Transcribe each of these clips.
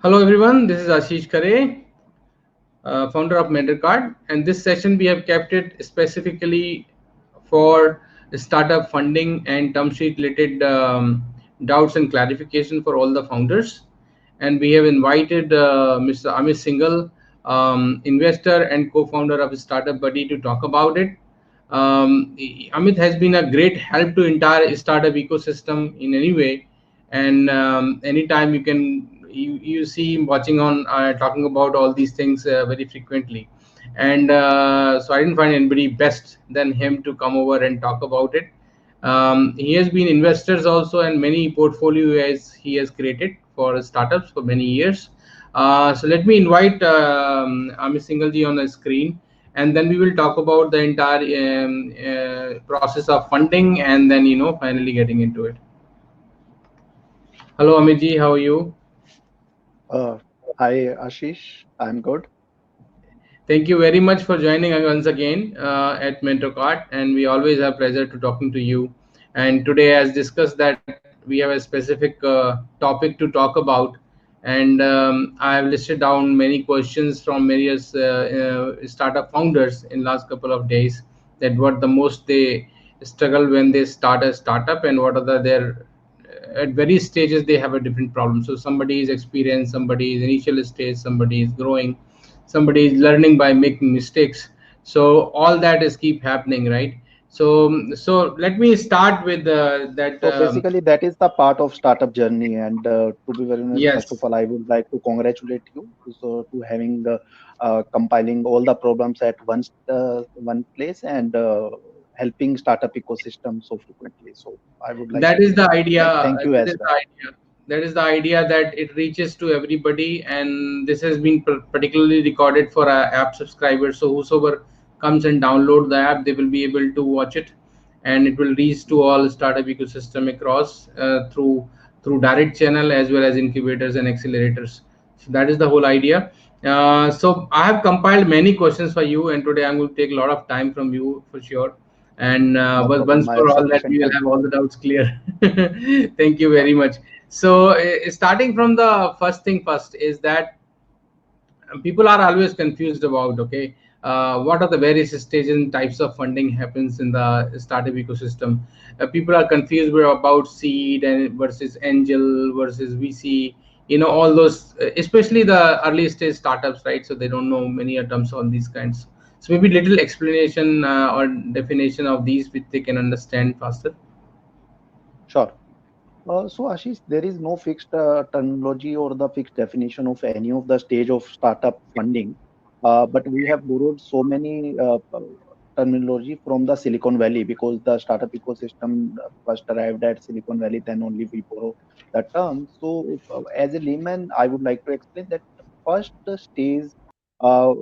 Hello everyone, this is Ashish Khare, founder of MentorCard, and this session we have kept it specifically for startup funding and term sheet related doubts and clarification for all the founders. And we have invited Mr. Amit Singhal, investor and co-founder of Startup Buddy, to talk about it. Amit has been a great help to entire startup ecosystem in any way, and anytime you see him watching on talking about all these things very frequently, and so I didn't find anybody best than him to come over and talk about it. He has been investors also, and many portfolio as he has created for startups for many years. So let me invite Amit Singhal on the screen, and then we will talk about the entire process of funding, and then finally getting into it. Hello Amit ji, how are you? Uh, Hi Ashish, I'm good. Thank you very much for joining us once again at MentorCard, and we always have pleasure to talking to you. And today, as discussed, that we have a specific topic to talk about, and I have listed down many questions from various startup founders in last couple of days. That what the most they struggle when they start a startup, and what are their at various stages they have a different problem. So somebody is experienced, somebody is initial stage, somebody is growing, somebody is learning by making mistakes. So all that is keep happening, right? So let me start with that So basically, that is the part of startup journey. And to be very honest, first of yes. all, I would like to congratulate you to having compiling all the problems at one place and helping startup ecosystem so frequently. So I would like That to is the idea. thank you That as is well. the idea. That is the idea that it reaches to everybody, and this has been particularly recorded for app subscribers. So whosoever comes and download the app, they will be able to watch it, and it will reach to all startup ecosystem across through direct channel as well as incubators and accelerators. So that is the whole idea. So I have compiled many questions for you, and today I'm going to take a lot of time from you for sure, and No once problem. I for have all that sufficient we will time. have all the doubts clear. Thank you Sure. very much. So starting from the first thing first is that people are always confused about, okay, what are the various stages and types of funding happens in the startup ecosystem. People are confused about seed and versus angel versus VC, all those, especially the early stage startups, right? So they don't know many terms on these kinds. So maybe little explanation or definition of these which they can understand faster. Sure. So Ashish, there is no fixed terminology or the fixed definition of any of the stage of startup funding, but we have borrowed so many terminology from the Silicon Valley because the startup ecosystem first arrived at Silicon Valley, then only we borrow the term. So as a layman, I would like to explain that first stage,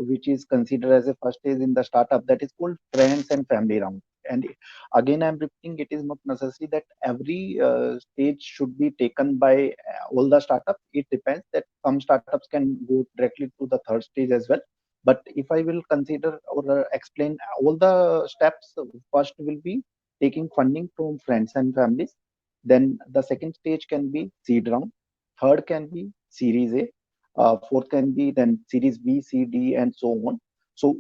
which is considered as a first stage in the startup, that is called friends and family round. And again, I'm repeating, it is not necessary that every stage should be taken by all the startups. It depends that some startups can go directly to the third stage as well. But if I will consider or explain all the steps, first will be taking funding from friends and families. Then the second stage can be seed round. Third can be series A. Fourth can be then series B, C, D, and so on. So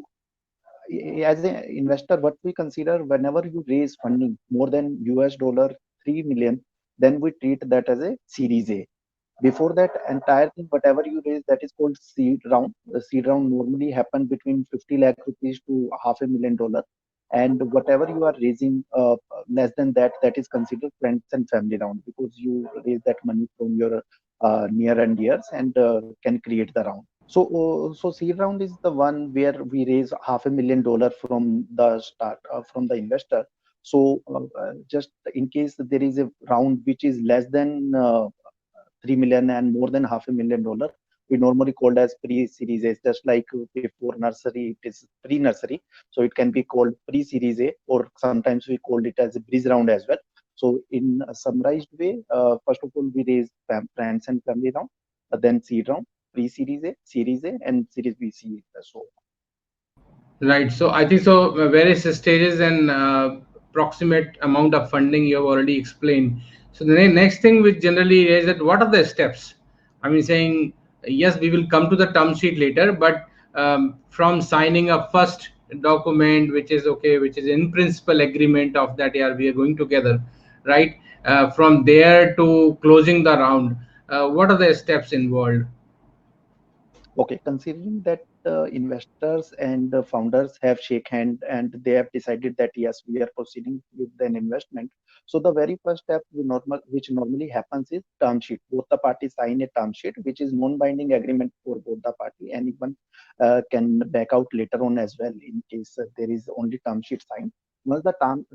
as an investor, what we consider whenever you raise funding more than US dollar 3 million, then we treat that as a series A. Before that entire thing, whatever you raise, that is called seed round. The seed round normally happen between 50 lakh rupees to half a million dollar. And whatever you are raising less than that, that is considered friends and family round because you raise that money from your near and dears and can create the round. So seed round is the one where we raise half a million dollar from the start from the investor. So just in case there is a round which is less than 3 million and more than half a million dollar, we normally called as pre-series A. Just like before nursery, it is pre-nursery, so it can be called pre-series A, or sometimes we called it as a bridge round as well. So in a summarized way, first of all, we raise friends and family round, then seed round, pre-series A, series A, and series B, C. So Right. So I think so. Various stages and approximate amount of funding you have already explained. So the next thing which generally is that what are the steps? I mean, saying Yes, we will come to the term sheet later, but from signing a first document, which is okay, which is in principle agreement of that, yeah, we are going together, right? From there to closing the round, what are the steps involved? Okay, considering that investors and the founders have shake hand and they have decided that yes, we are proceeding with an investment. So the very first step which normally happens is term sheet. Both the parties sign a term sheet, which is non-binding agreement for both the party. Anyone can back out later on as well in case there is only term sheet signed. Once the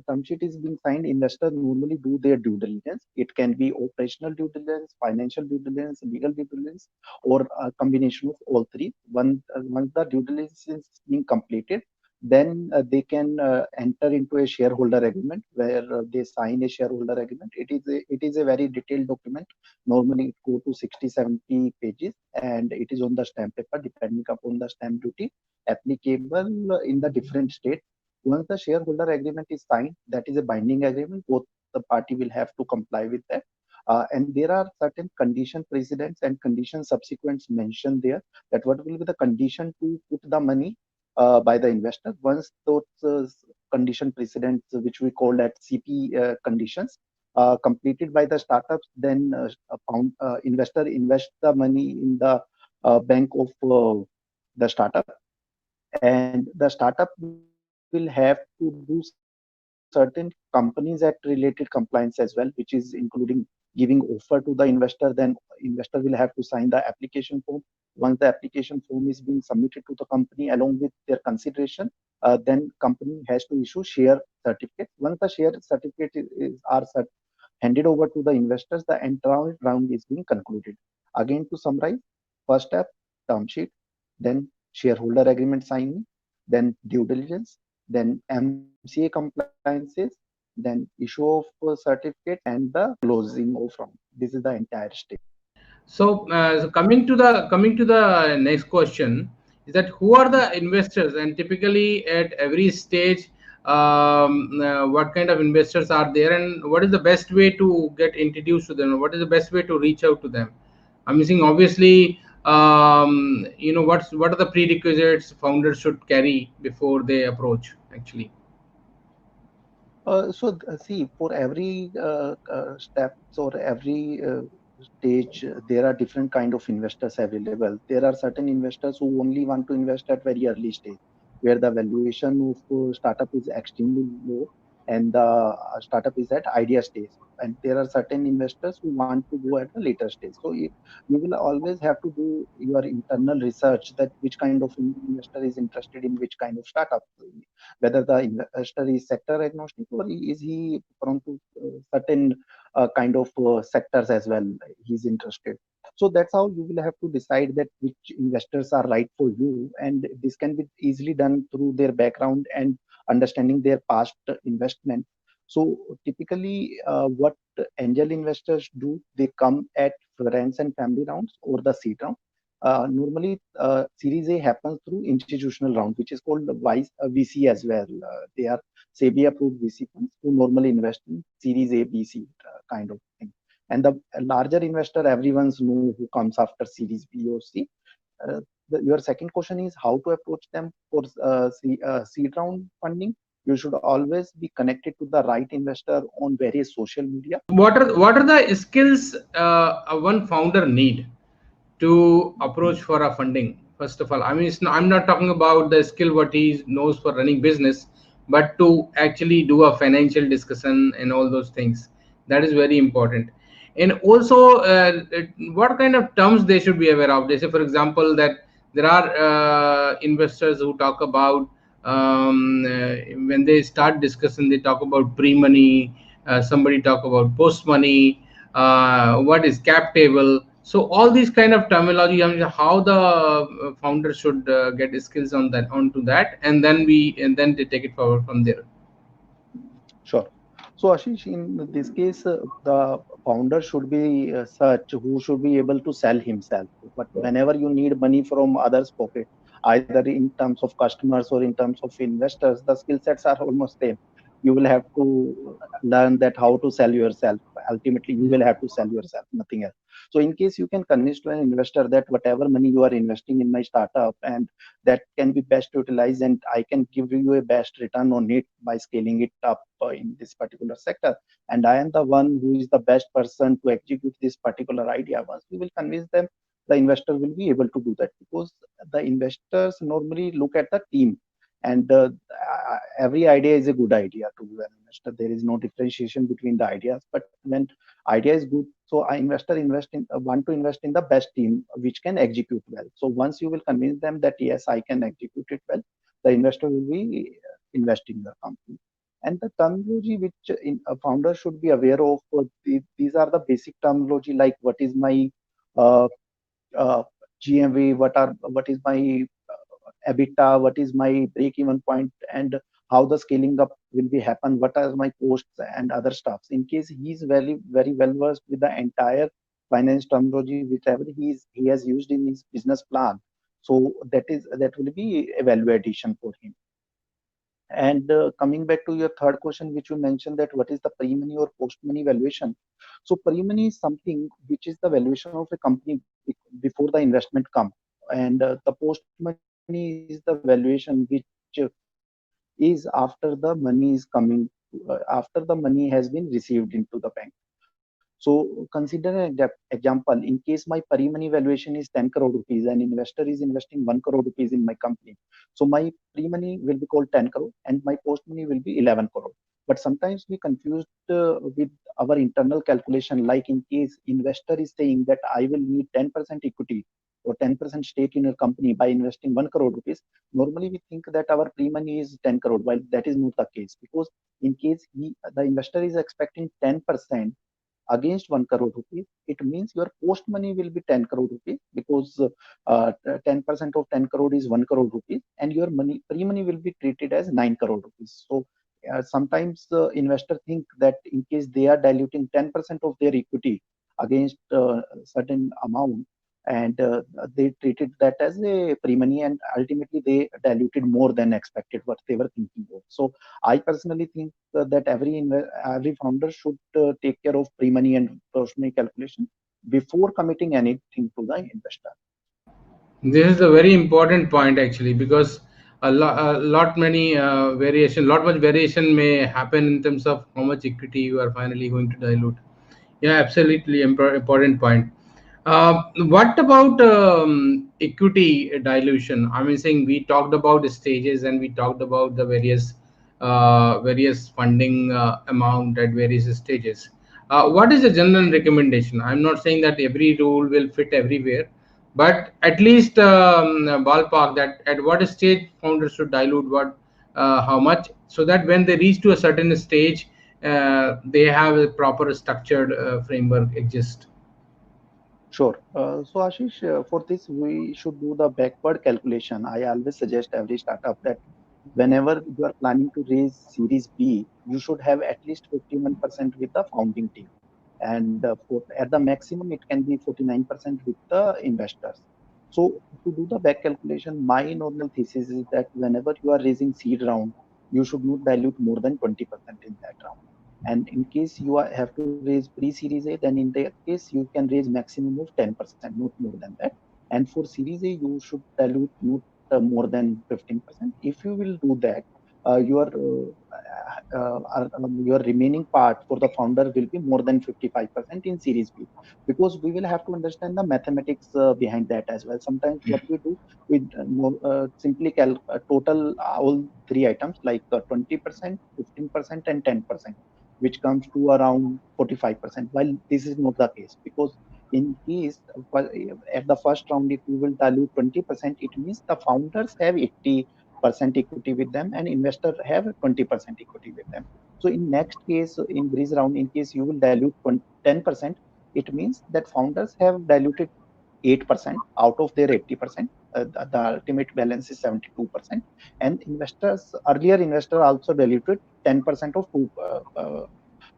term sheet is being signed, investors normally do their due diligence. It can be operational due diligence, financial due diligence, legal due diligence, or a combination of all three. Once the due diligence is being completed, then they can enter into a shareholder agreement where they sign a shareholder agreement. It is a very detailed document. Normally, it go to 60-70 pages, and it is on the stamp paper, depending upon the stamp duty applicable in the different states. Once the shareholder agreement is signed, that is a binding agreement. Both the party will have to comply with that, and there are certain condition precedents and condition subsequents mentioned there, that what will be the condition to put the money by the investor. Once those condition precedents, which we call at CP conditions, completed by the startups, then investor invest the money in the bank of the startup, and the startup will have to do certain Companies Act related compliance as well, which is including giving offer to the investor. Then investor will have to sign the application form. Once the application form is being submitted to the company along with their consideration, then company has to issue share certificate. Once the share certificate handed over to the investors, the entire round is being concluded. Again, to summarize, first step, term sheet, then shareholder agreement signing, then due diligence, then MCA compliances, then issue of certificate, and the closing of round. This is the entire stage. So coming to the next question is that who are the investors, and typically at every stage, what kind of investors are there, and what is the best way to get introduced to them? What is the best way to reach out to them? I'm missing obviously. What are the prerequisites founders should carry before they approach actually? See, for every steps or every stage, there are different kind of investors available. There are certain investors who only want to invest at very early stage, where the valuation of startup is extremely low and the startup is at idea stage. And there are certain investors who want to go at a later stage. So you will always have to do your internal research that which kind of investor is interested in which kind of startup, whether the investor is sector agnostic or is he prone to certain kind of sectors as well he's interested. So that's how you will have to decide that which investors are right for you, and this can be easily done through their background and understanding their past investment. So typically what angel investors do, they come at friends and family rounds or the seed round. Normally, Series A happens through institutional round, which is called VC as well. They are SEBI approved VC funds who normally invest in Series A, B, C kind of thing. And the larger investor, everyone's know who comes after Series B or C. Your second question is how to approach them for seed round funding. You should always be connected to the right investor on various social media. What are the skills one founder need to approach for a funding? First of all, I mean, I'm not talking about the skill what he knows for running business, but to actually do a financial discussion and all those things. That is very important. And also, what kind of terms they should be aware of. They say, for example, that there are investors who talk about when they start discussing, they talk about pre-money, somebody talk about post-money, what is cap table. So all these kind of terminology, I mean, how the founder should get skills on that, onto that, and then they take it forward from there. Sure. So Ashish, in this case, the founder should be such who should be able to sell himself. But whenever you need money from others' pocket, either in terms of customers or in terms of investors, the skill sets are almost same. You will have to learn that how to sell yourself. ultimately you will have to sell yourself, nothing else. So in case you can convince to an investor that whatever money you are investing in my startup, and that can be best utilized, and I can give you a best return on it by scaling it up in this particular sector, and I am the one who is the best person to execute this particular idea. Once we will convince them, the investor will be able to do that, because the investors normally look at the team, and every idea is a good idea to an investor. There is no differentiation between the ideas, but when idea is good, so I investor invest in want to invest in the best team which can execute well. So once you will convince them that yes, I can execute it well, the investor will be investing in the company. And the terminology which a founder should be aware of, these are the basic terminology, like what is my uh, uh, GMV, what is my EBITDA, what is my break-even point, and how the scaling up will be happen, what are my costs and other stuffs. In case he is very well versed with the entire finance terminology, whichever he has used in his business plan, so that will be a value addition for him. And coming back to your third question, which you mentioned, that what is the pre-money or post-money valuation? So pre-money is something which is the valuation of a company before the investment come, and the post-money is the valuation which is after the money is coming, after the money has been received into the bank. So consider an example. In case my pre-money valuation is 10 crore rupees and investor is investing 1 crore rupees in my company. So my pre-money will be called 10 crore and my post-money will be 11 crore. But sometimes we confused with our internal calculation. Like in case investor is saying that I will need 10% equity or 10% stake in your company by investing 1 crore rupees. Normally we think that our pre-money is 10 crore, while that is not the case, because in case the investor is expecting 10% against 1 crore rupees, it means your post money will be 10 crore rupees, because 10% of 10 crore is 1 crore rupees, and your money pre money will be treated as 9 crore rupees. So sometimes investor think that in case they are diluting 10% of their equity against certain amount, and they treated that as a pre-money, and ultimately they diluted more than expected what they were thinking of. So I personally think that every founder should take care of pre-money and post-money calculation before committing anything to the investor. This is a very important point actually, because a lot many lot much variation may happen in terms of how much equity you are finally going to dilute. Yeah, absolutely important point. What about equity dilution? I mean, saying we talked about stages and we talked about the various funding amount at various stages. What is the general recommendation? I'm not saying that every rule will fit everywhere, but at least ballpark that at what stage founders should dilute what, how much, so that when they reach to a certain stage, they have a proper structured framework exist. Sure. So Ashish, for this we should do the backward calculation. I always suggest every startup that whenever you are planning to raise Series B, you should have at least 51% with the founding team, and at the maximum it can be 49% with the investors. So to do the back calculation, my normal thesis is that whenever you are raising seed round, you should not dilute more than 20% in that round. And in case you have to raise pre-series A, then in that case you can raise maximum of 10%, not more than that. And for series A, you should dilute not more than 15%. If you will do that, your remaining part for the founder will be more than 55% in series B, because we will have to understand the mathematics behind that as well. Sometimes what we do, we simply total all three items, like 20%, 15%, and 10%, which comes to around 45%. While this is not the case, because in case at the first round, if you will dilute 20%, it means the founders have 80% equity with them and investor have 20% equity with them. So in next case, in bridge round, in case you will dilute 10%, it means that founders have diluted 8% out of their 80%. The ultimate balance is 72%, and investors, earlier investor also diluted 10% of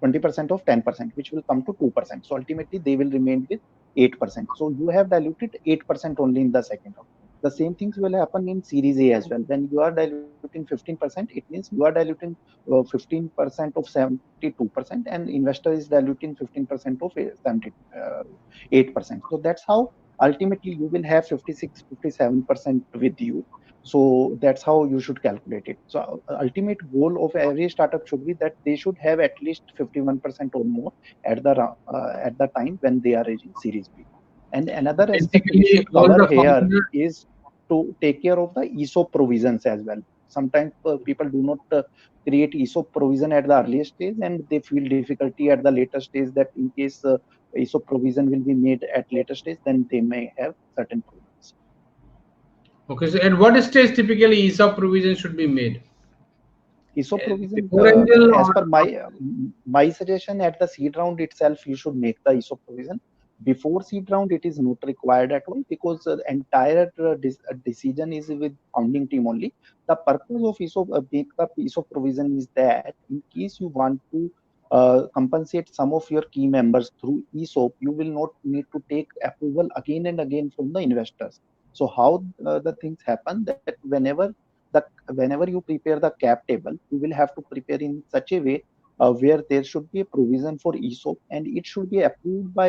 20% of 10%, which will come to 2%. So ultimately they will remain with 8%. So you have diluted 8% only in the second round. The same things will happen in Series A as well. When you are diluting 15%, it means you are diluting 15% of 72%, and investor is diluting 15% of 78%. So that's how ultimately you will have 56, 57% with you. So that's how you should calculate it. So ultimate goal of every startup should be that they should have at least 51% or more at the time when they are raising Series B. And another aspect we Basically, should all cover the here founder. is to take care of the ESOP provisions as well. Sometimes people do not create ESOP provision at the earliest stage, and they feel difficulty at the later stage that in case ESOP provision will be made at later stage, then they may have certain problems. Okay, so at what stage typically ESOP provision should be made? ESOP provision, Before angel as or per my suggestion, at the seed round itself, you should make the ESOP provision. Before seed round, it is not required at all because the entire decision is with founding team only. The purpose of ESOP, make the ESOP provision is that in case you want to compensate some of your key members through ESOP, you will not need to take approval again and again from the investors. So how the things happen that the whenever you prepare the cap table, you will have to prepare in such a way where there should be a provision for ESOP, and it should be approved by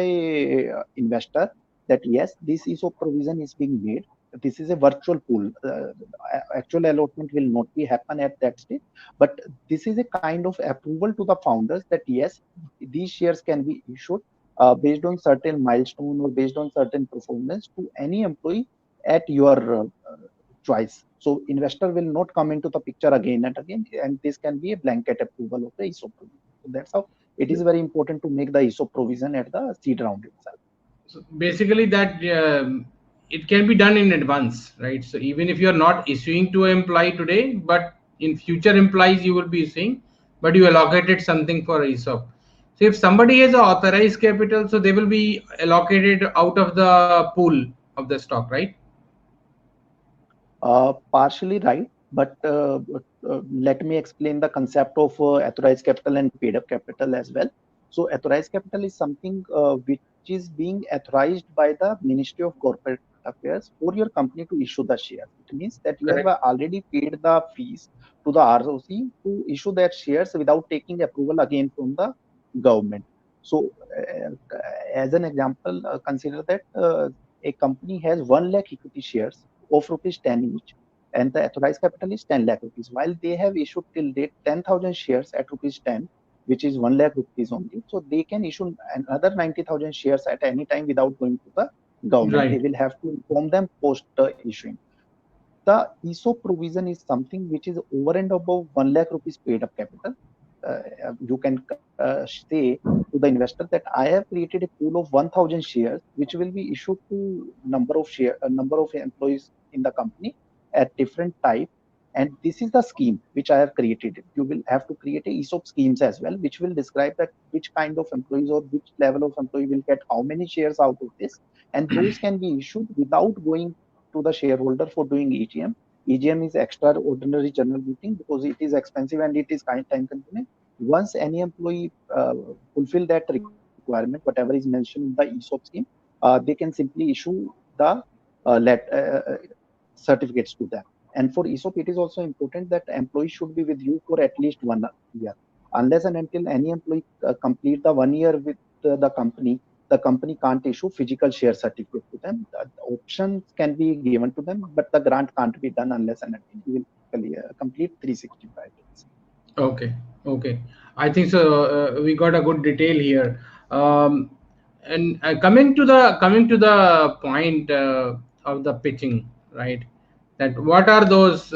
investor that yes, this ESOP provision is being made. This is a virtual pool. Actual allotment will not be happen at that stage, but this is a kind of approval to the founders that yes, these shares can be issued based on certain milestone or based on certain performance to any employee at your choice. So investor will not come into the picture again and again, and this can be a blanket approval of the ESOP provision. So that's how it is very important to make the ESOP provision at the seed round itself. so basically that it can be done in advance, right? So even if you're not issuing to an employee today, but in future employees you will be issuing, but you allocated something for ESOP. So if somebody has a authorized capital, so they will be allocated out of the pool of the stock, right? Partially right, but let me explain the concept of authorized capital and paid up capital as well. So authorized capital is something which is being authorized by the Ministry of Corporate Affairs for your company to issue the shares. It means that you have Correct. already paid the fees to the ROC to issue that shares without taking approval again from the government. So, as an example, consider that a company has 1 lakh equity shares of rupees 10 each, and the authorized capital is 10 lakh rupees. While they have issued till date 10,000 shares at rupees 10, which is 1 lakh rupees only, so they can issue another 90,000 shares at any time without going to the government. They Right. will have to inform them post issuing. The ESOP provision is something which is over and above 1 lakh rupees paid up capital. You can say to the investor that I have created a pool of 1,000 shares, which will be issued to number of employees in the company at different type. And this is the scheme which I have created. You will have to create a ESOP schemes as well, which will describe that which kind of employees or which level of employee will get how many shares out of this, and those can be issued without going to the shareholder for doing EGM. EGM is extraordinary general meeting because it is expensive and it is kind time consuming. Once any employee fulfill that requirement, whatever is mentioned in the ESOP scheme, they can simply issue the certificates to them. And for ESOP, it is also important that employee should be with you for at least 1 year. Unless and until any employee complete the 1 year with the company can't issue physical share certificate to them. The options can be given to them, but the grant can't be done unless and until you will complete 365 days. Okay, okay. I think so. We got a good detail here. Um, and coming to the point of the pitching, right? That what are those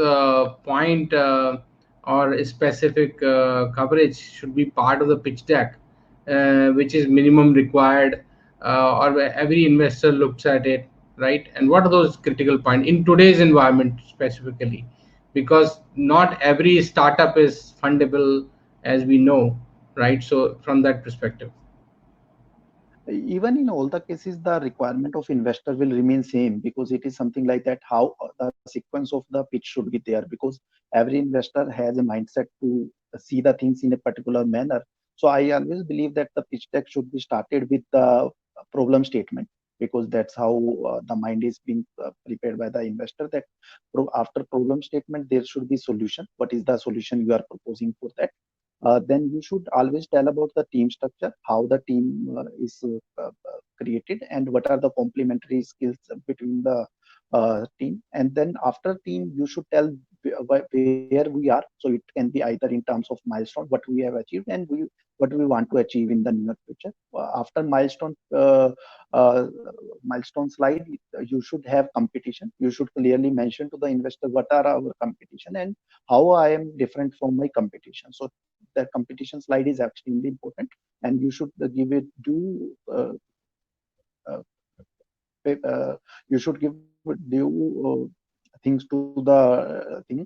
point or specific coverage should be part of the pitch deck, which is minimum required, or where every investor looks at it, right? And what are those critical points in today's environment specifically? Because not every startup is fundable, as we know, right? So from that perspective. Even in all the cases, the requirement of investor will remain same because it is something like that. How the sequence of the pitch should be there, because every investor has a mindset to see the things in a particular manner. So I always believe that the pitch deck should be started with the problem statement. because that's how the mind is being prepared by the investor, that after problem statement there should be solution. What is the solution you are proposing for that? Then you should always tell about the team structure, how the team is created, and what are the complementary skills between the team. And then after team, you should tell where we are. So it can be either in terms of milestone, what we have achieved, and what we want to achieve in the near future. After uh, milestone slide, you should have competition. You should clearly mention to the investor what are our competition and how I am different from my competition. So the competition slide is extremely important, and you should give it due. Uh, you should give due things to the thing,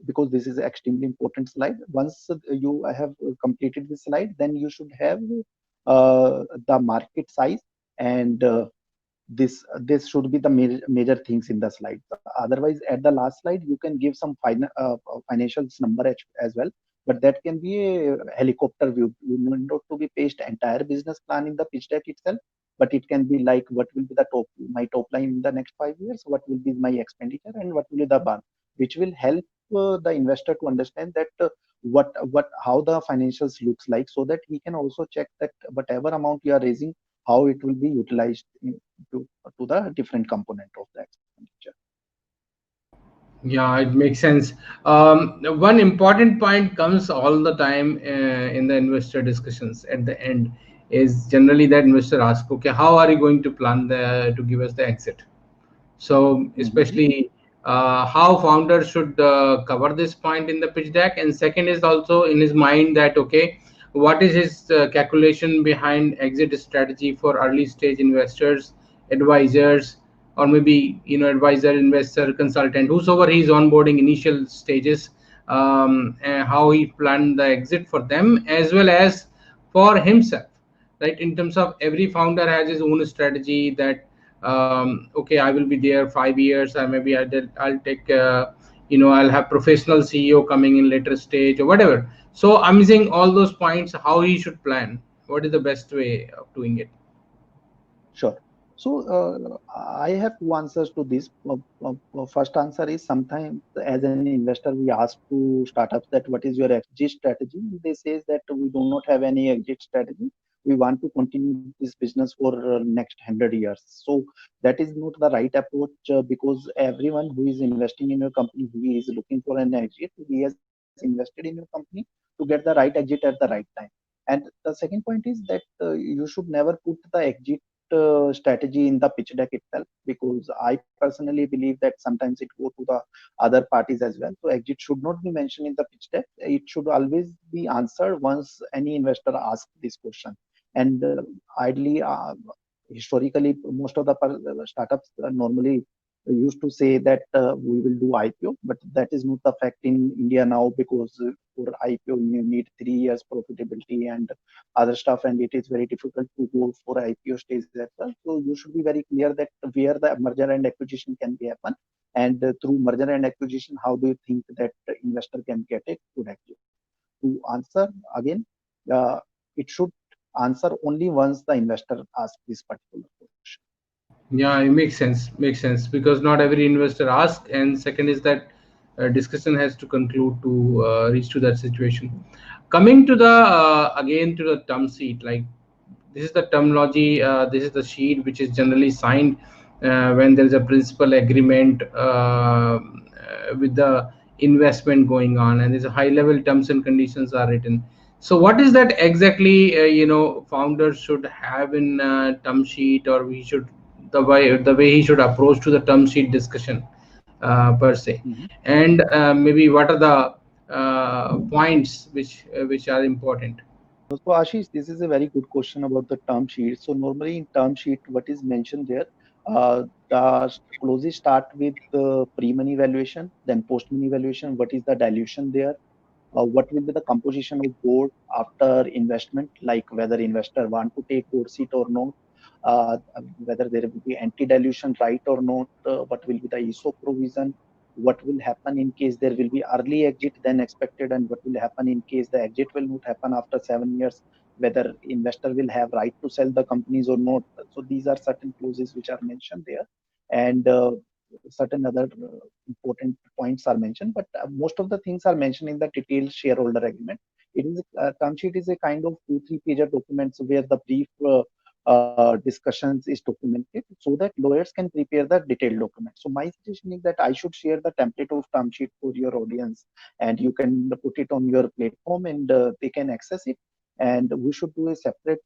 because this is extremely important slide. Once you have completed the slide, then you should have the market size, and this should be the major things in the slide. Otherwise, at the last slide you can give some financials number as well, but that can be a helicopter view. You need not to be pasted entire business plan in the pitch deck itself, but it can be like what will be the top line in the next 5 years, what will be my expenditure, and what will be the burn, which will help the investor to understand that what how the financials looks like, so that he can also check that whatever amount you are raising, how it will be utilized to the different component of the expenditure. Yeah, it makes sense. One important point comes all the time in the investor discussions at the end is generally that investor asks, okay, how are you going to plan to give us the exit? So Mhm. especially how founders should cover this point in the pitch deck, and second is also in his mind that okay, what is his calculation behind exit strategy for early stage investors, advisors, or maybe advisor, investor, consultant, whosoever he's onboarding initial stages, and how he planned the exit for them as well as for himself, right? In terms of every founder has his own strategy that okay, I will be there 5 years, or maybe I'll take I'll have professional CEO coming in later stage or whatever. So I'm missing all those points, how he should plan, what is the best way of doing it. Sure. So I have two answers to this. First answer is, sometimes as an investor we ask to startups that what is your exit strategy. They say that we do not have any exit strategy. We want to continue this business for next 100 years. So that is not the right approach, because everyone who is investing in your company, who is looking for an exit, he has invested in your company to get the right exit at the right time. And the second point is that you should never put the exit strategy in the pitch deck itself, because I personally believe that sometimes it go to the other parties as well. So exit should not be mentioned in the pitch deck. It should always be answered once any investor asks this question. And ideally, historically, most of the startups normally used to say that we will do IPO, but that is not the fact in India now, because for IPO you need 3 years profitability and other stuff, and it is very difficult to go for IPO stage as well. So you should be very clear that where the merger and acquisition can be happen, and through merger and acquisition, how do you think that the investor can get a good exit? To answer again, it should answer only once the investor asks this particular question. Yeah, it makes sense because not every investor asks, and second is that discussion has to conclude to reach to that situation. Coming to the again to the term sheet, like this is the terminology, this is the sheet which is generally signed when there is a principal agreement with the investment going on, and there's a high level terms and conditions are written. So what is that exactly founders should have in term sheet, or we should the way he should approach to the term sheet discussion per se, Mhm. and maybe what are the points which are important. So Ashish, this is a very good question about the term sheet. So normally in term sheet, what is mentioned there, the clauses start with pre-money valuation, then post-money valuation. What is the dilution there? What will be the composition of board after investment, like whether investor want to take board seat or not, whether there will be anti-dilution right or not, what will be the ESOP provision, what will happen in case there will be early exit than expected, and what will happen in case the exit will not happen after 7 years. whether investor will have right to sell the companies or not. So these are certain clauses which are mentioned there, and certain other important points are mentioned. But most of the things are mentioned in the detailed shareholder agreement. It is term sheet is a kind of 2-3 pager documents where the brief discussions is documented so that lawyers can prepare the detailed document. So my suggestion is that I should share the template of term sheet for your audience, and you can put it on your platform, and they can access it. And we should do a separate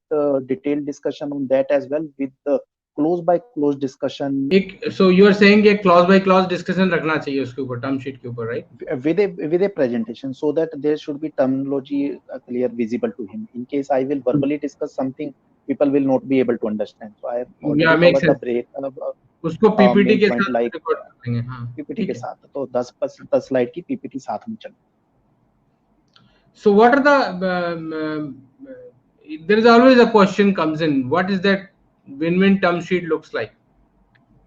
detailed discussion on that as well, with the close by close discussion, So you are saying a clause by clause discussion रखना चाहिए उसके ऊपर, term sheet के ऊपर, right? with a presentation, so that there should be terminology clear visible to him. In case I will verbally discuss something, people will not be able to understand. So I have Yeah, already makes covered the sense. break उसको PPT main के point, साथ like record कर लेंगे, हाँ, PPT ठीक के है. साथ, तो 10 स्लाइड की पीपीटी साथ में चले. So what are there is always a question comes in. What is that win-win term sheet looks like?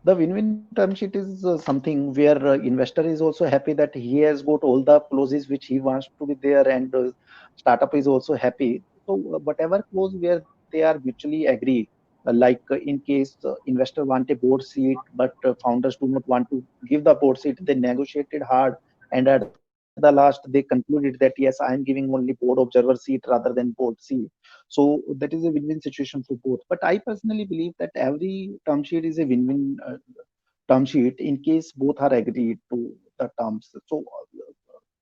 The win-win term sheet is something where investor is also happy that he has got all the clauses which he wants to be there, and startup is also happy. So whatever clause where they are mutually agree, in case investor want a board seat, but founders do not want to give the board seat, they negotiated hard, and at the last they concluded that yes, I am giving only board observer seat rather than board seat. So that is a win-win situation for both. But I personally believe that every term sheet is a win-win term sheet in case both are agreed to the terms. So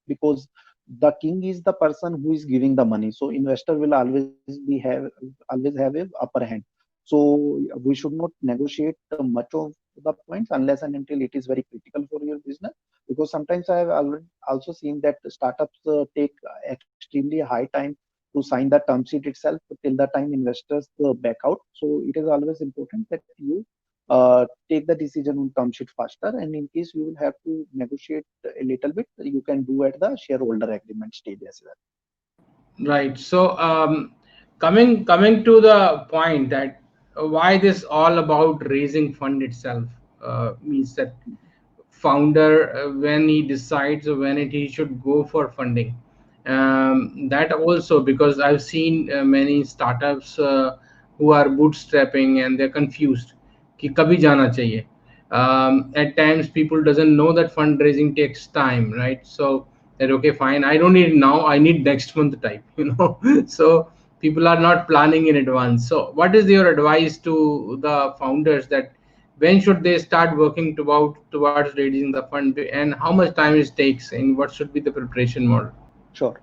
because the king is the person who is giving the money, so investor will always have a upper hand. So we should not negotiate much of the points unless and until it is very critical for your business. Because sometimes I have already also seen that startups take extremely high time to sign the term sheet itself till the time investors back out. So it is always important that you take the decision on term sheet faster. And in case you will have to negotiate a little bit, you can do at the shareholder agreement stage as well. Right. So coming to the point that why this all about raising fund itself, means that founder, when he decides when he should go for funding, that also, because I've seen many startups who are bootstrapping and they're confused कि कभी जाना चाहिए. At times people doesn't know that fundraising takes time, right? So that okay, fine, I don't need it now, I need next month type, so people are not planning in advance. So what is your advice to the founders, that when should they start working towards raising the fund, and how much time it takes, and what should be the preparation model? Sure.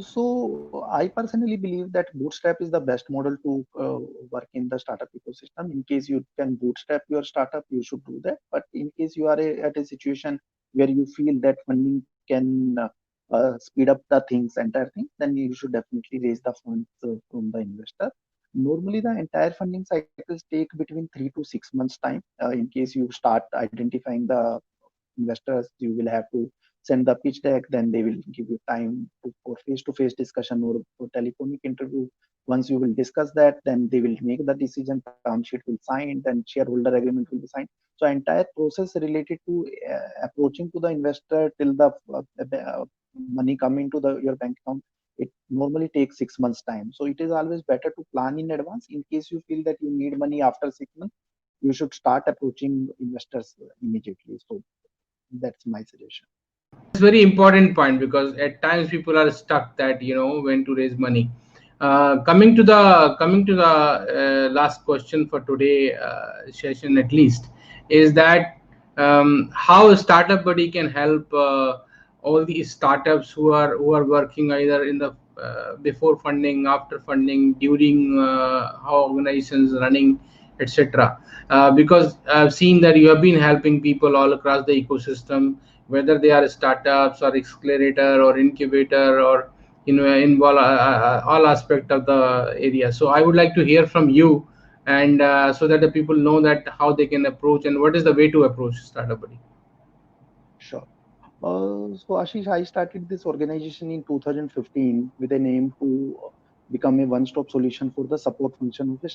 So I personally believe that bootstrap is the best model to work in the startup ecosystem. In case you can bootstrap your startup, you should do that. But in case you are at a situation where you feel that funding can speed up the things, entire thing, then you should definitely raise the funds from the investor. Normally, the entire funding cycles take between 3 to 6 months time. In case you start identifying the investors, you will have to send the pitch deck, then they will give you time for face-to-face discussion or for telephonic interview. Once you will discuss that, then they will make the decision, term sheet will sign, then shareholder agreement will be signed. So entire process related to approaching to the investor till the money coming to the your bank account, it normally takes 6 months time. So it is always better to plan in advance. In case you feel that you need money after 6 months, you should start approaching investors immediately. So that's my suggestion. It's very important point, because at times people are stuck that when to raise money. Coming to the last question for today session, at least, is that how Startup Buddy can help all these startups who are working either in the before funding, after funding, during how organizations running, etc. Because I've seen that you have been helping people all across the ecosystem, whether they are startups or accelerator or incubator, or involve all aspect of the area. So I would like to hear from you, and so that the people know that how they can approach and what is the way to approach Startup Buddy. Sure. So Ashish, I started this organization in 2015 with an aim to become a one-stop solution for the support function of the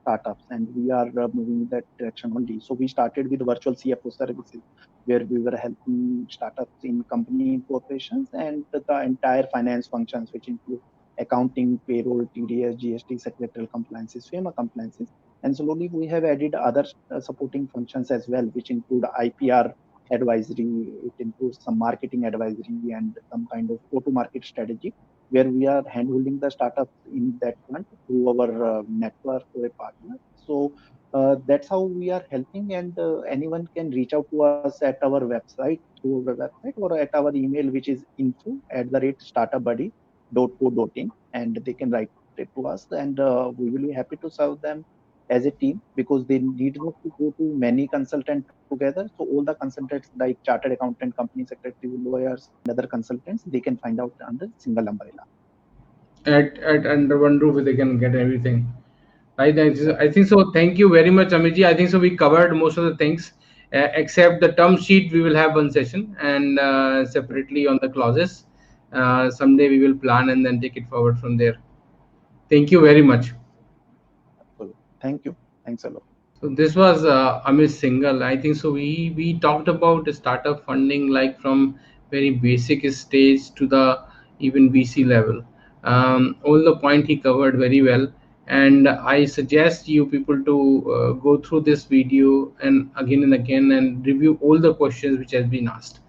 startups, and we are moving in that direction only. So we started with virtual CFO services, where we were helping startups in company incorporations and the entire finance functions, which include accounting, payroll, TDS, GST, secretarial compliances, FEMA compliances. And slowly we have added other supporting functions as well, which include IPR advisory, it includes some marketing advisory and some kind of go-to-market strategy, where we are handholding the startups in that front through our network or a partner. So that's how we are helping, and anyone can reach out to us at our website, through our website, or at our email, which is info@startupbuddy.co.in, and they can write it to us, and we will be happy to serve them as a team, because they need not to go to many consultants together. So all the consultants like chartered accountant, company secretaries, lawyers, and other consultants, they can find out under single umbrella. At under one roof they can get everything. I think so. Thank you very much, Amitji. I think so. We covered most of the things, except the term sheet. We will have one session, and separately on the clauses. Someday we will plan and then take it forward from there. Thank you very much. So thank you. Thanks a lot. So this was Amit Singhal. I think so. We talked about startup funding, like from very basic stage to the even VC level. All the point he covered very well, and I suggest you people to go through this video and again and review all the questions which has been asked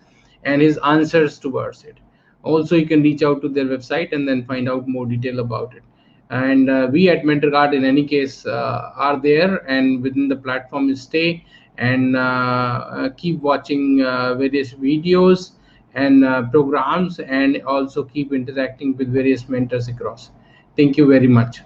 and his answers towards it. Also, you can reach out to their website and then find out more detail about it. And we at MentorGuard, in any case, are there and within the platform stay and keep watching various videos and programs, and also keep interacting with various mentors across. Thank you very much.